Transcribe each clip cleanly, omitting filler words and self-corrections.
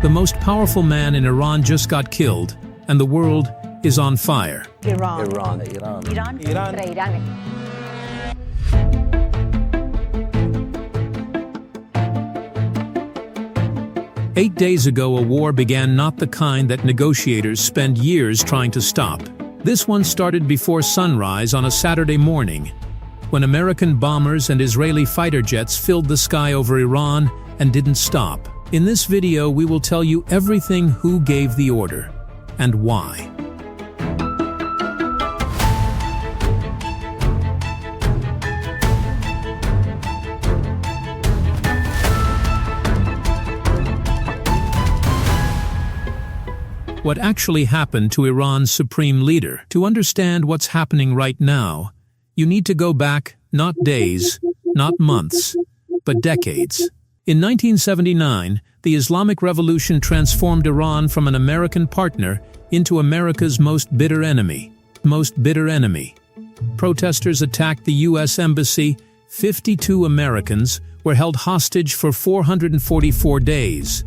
The most powerful man in Iran just got killed, and the world is on fire. Iran. 8 days ago, a war began, not the kind that negotiators spend years trying to stop. This one started before sunrise on a Saturday morning, when American bombers and Israeli fighter jets filled the sky over Iran and didn't stop. In this video, we will tell you everything: who gave the order and why. What actually happened to Iran's supreme leader? To understand what's happening right now, you need to go back, not days, not months, but decades. In 1979, the Islamic Revolution transformed Iran from an American partner into America's most bitter enemy. Protesters attacked the U.S. Embassy. 52 Americans were held hostage for 444 days.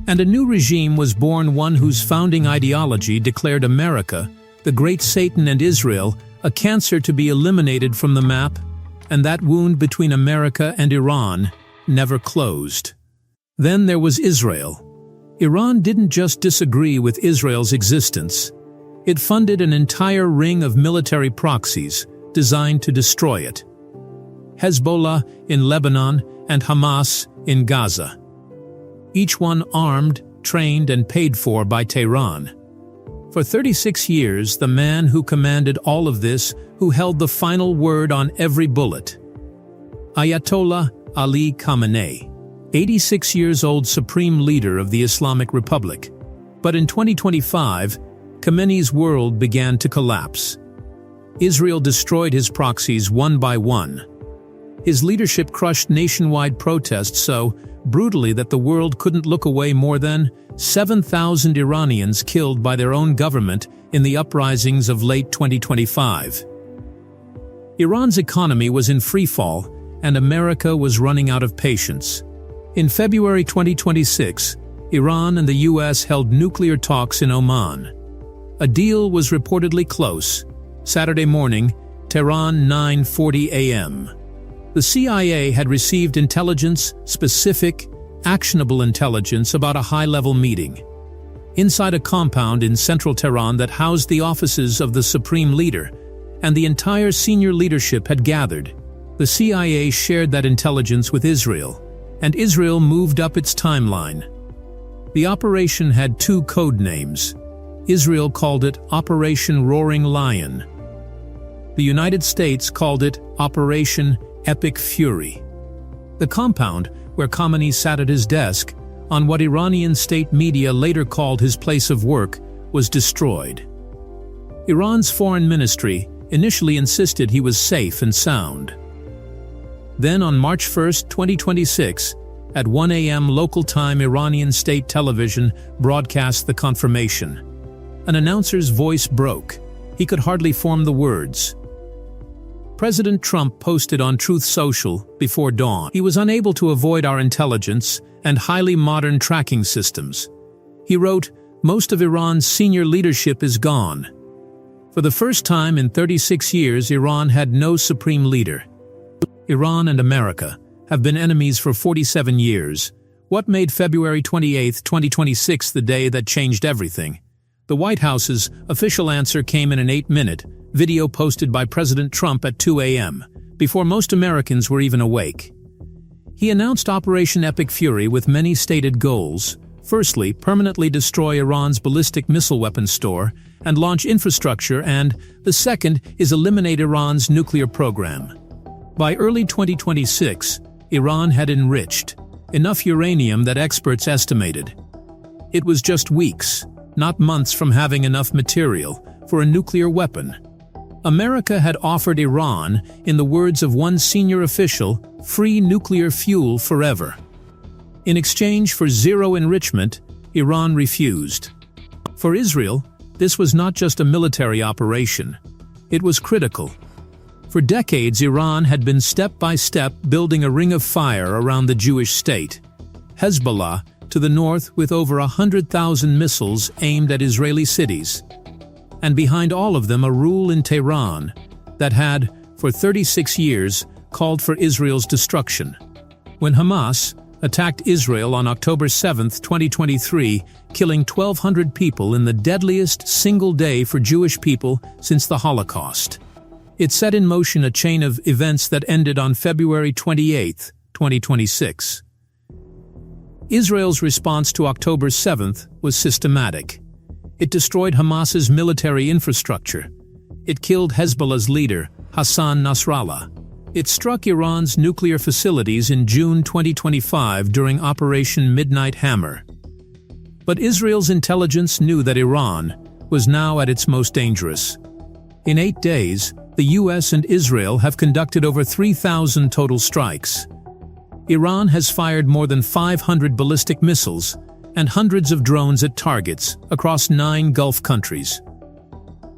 And a new regime was born, one whose founding ideology declared America, the great Satan, and Israel a cancer to be eliminated from the map, and that wound between America and Iran never closed. Then there was Israel. Iran didn't just disagree with Israel's existence. It funded an entire ring of military proxies designed to destroy it. Hezbollah in Lebanon and Hamas in Gaza. Each one armed, trained, and paid for by Tehran. For 36 years, the man who commanded all of this, who held the final word on every bullet. Ayatollah Ali Khamenei, 86 years old, supreme leader of the Islamic Republic. But in 2025, Khamenei's world began to collapse. Israel destroyed his proxies one by one. His leadership crushed nationwide protests so brutally that the world couldn't look away. More than 7,000 Iranians killed by their own government in the uprisings of late 2025. Iran's economy was in freefall, and America was running out of patience. In February 2026, Iran and the U.S. held nuclear talks in Oman. A deal was reportedly close. Saturday morning, Tehran, 9:40 a.m. The CIA had received intelligence, specific, actionable intelligence about a high-level meeting inside a compound in central Tehran that housed the offices of the supreme leader, and the entire senior leadership had gathered. The CIA shared that intelligence with Israel, and Israel moved up its timeline. The operation had two code names. Israel called it Operation Roaring Lion. The United States called it Operation Epic Fury. The compound, where Khamenei sat at his desk, on what Iranian state media later called his place of work, was destroyed. Iran's foreign ministry initially insisted he was safe and sound. Then on March 1, 2026, at 1 a.m. local time, Iranian state television broadcast the confirmation. An announcer's voice broke. He could hardly form the words. President Trump posted on Truth Social before dawn. He was unable to avoid our intelligence and highly modern tracking systems. He wrote, "Most of Iran's senior leadership is gone." For the first time in 36 years, Iran had no supreme leader. Iran and America have been enemies for 47 years. What made February 28, 2026 the day that changed everything? The White House's official answer came in an 8-minute video posted by President Trump at 2 a.m., before most Americans were even awake. He announced Operation Epic Fury with many stated goals. Firstly, permanently destroy Iran's ballistic missile weapons store and launch infrastructure, and the second is eliminate Iran's nuclear program. By early 2026, Iran had enriched enough uranium that experts estimated it was just weeks, not months, from having enough material for a nuclear weapon. America had offered Iran, in the words of one senior official, free nuclear fuel forever. In exchange for zero enrichment, Iran refused. For Israel, this was not just a military operation. It was critical. For decades, Iran had been step by step building a ring of fire around the Jewish state. Hezbollah, to the north with over 100,000 missiles aimed at Israeli cities. And behind all of them a rule in Tehran that had, for 36 years, called for Israel's destruction. When Hamas attacked Israel on October 7, 2023, killing 1,200 people in the deadliest single day for Jewish people since the Holocaust. It set in motion a chain of events that ended on February 28, 2026. Israel's response to October 7th was systematic. It destroyed Hamas's military infrastructure. It killed Hezbollah's leader, Hassan Nasrallah. It struck Iran's nuclear facilities in June 2025 during Operation Midnight Hammer. But Israel's intelligence knew that Iran was now at its most dangerous. In 8 days, the US and Israel have conducted over 3,000 total strikes. Iran has fired more than 500 ballistic missiles and hundreds of drones at targets across 9 Gulf countries.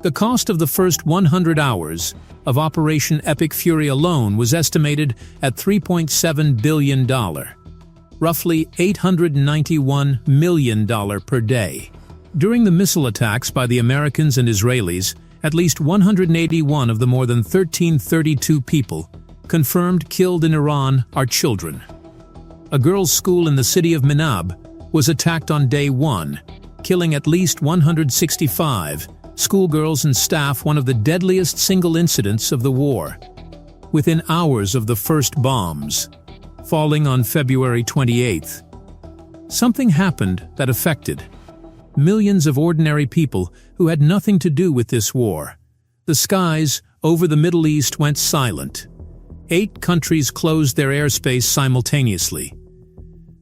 The cost of the first 100 hours of Operation Epic Fury alone was estimated at $3.7 billion, roughly $891 million per day. During the missile attacks by the Americans and Israelis, at least 181 of the more than 1,332 people confirmed killed in Iran are children. A girls' school in the city of Minab was attacked on day 1, killing at least 165 schoolgirls and staff, one of the deadliest single incidents of the war. Within hours of the first bombs, falling on February 28th, something happened that affected millions of ordinary people who had nothing to do with this war. The skies over the Middle East went silent. 8 countries closed their airspace simultaneously.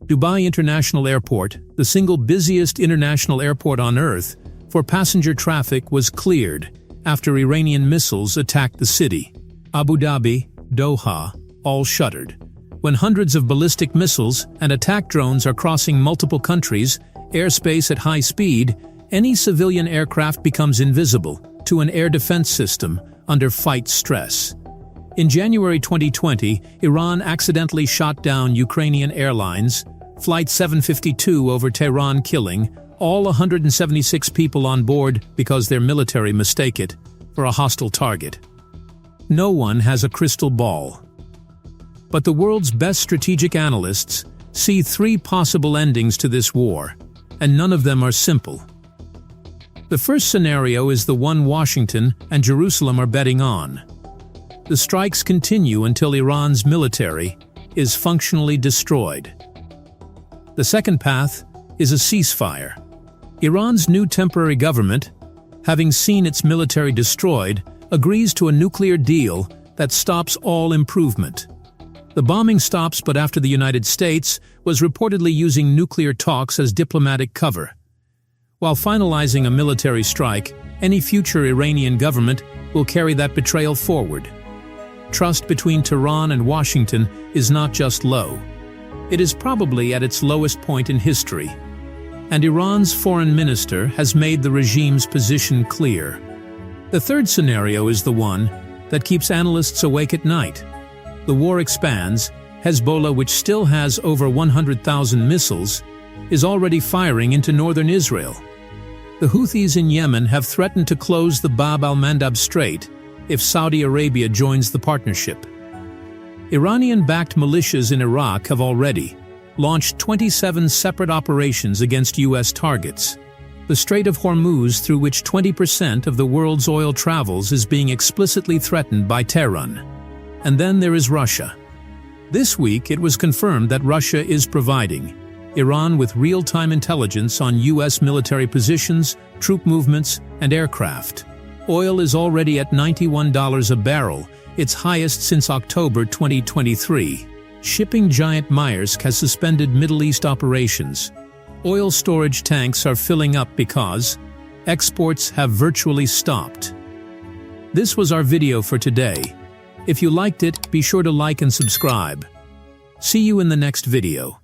Dubai International Airport, the single busiest international airport on Earth for passenger traffic, was cleared after Iranian missiles attacked the city. Abu Dhabi, Doha, all shuttered. When hundreds of ballistic missiles and attack drones are crossing multiple countries' airspace at high speed, any civilian aircraft becomes invisible to an air defense system under fight stress. In January 2020, Iran accidentally shot down Ukrainian Airlines Flight 752 over Tehran, killing all 176 people on board because their military mistake it for a hostile target. No one has a crystal ball. But the world's best strategic analysts see 3 possible endings to this war, and none of them are simple. The first scenario is the one Washington and Jerusalem are betting on. The strikes continue until Iran's military is functionally destroyed. The second path is a ceasefire. Iran's new temporary government, having seen its military destroyed, agrees to a nuclear deal that stops all improvement. The bombing stops, but after the United States was reportedly using nuclear talks as diplomatic cover. While finalizing a military strike, any future Iranian government will carry that betrayal forward. Trust between Tehran and Washington is not just low. It is probably at its lowest point in history. And Iran's foreign minister has made the regime's position clear. The third scenario is the one that keeps analysts awake at night. The war expands. Hezbollah, which still has over 100,000 missiles, is already firing into northern Israel. The Houthis in Yemen have threatened to close the Bab al-Mandab Strait if Saudi Arabia joins the partnership. Iranian-backed militias in Iraq have already launched 27 separate operations against U.S. targets. The Strait of Hormuz, through which 20% of the world's oil travels, is being explicitly threatened by Tehran. And then there is Russia. This week it was confirmed that Russia is providing Iran with real-time intelligence on U.S. military positions, troop movements, and aircraft. Oil is already at $91 a barrel, its highest since October 2023. Shipping giant Maersk has suspended Middle East operations. Oil storage tanks are filling up because exports have virtually stopped. This was our video for today. If you liked it, be sure to like and subscribe. See you in the next video.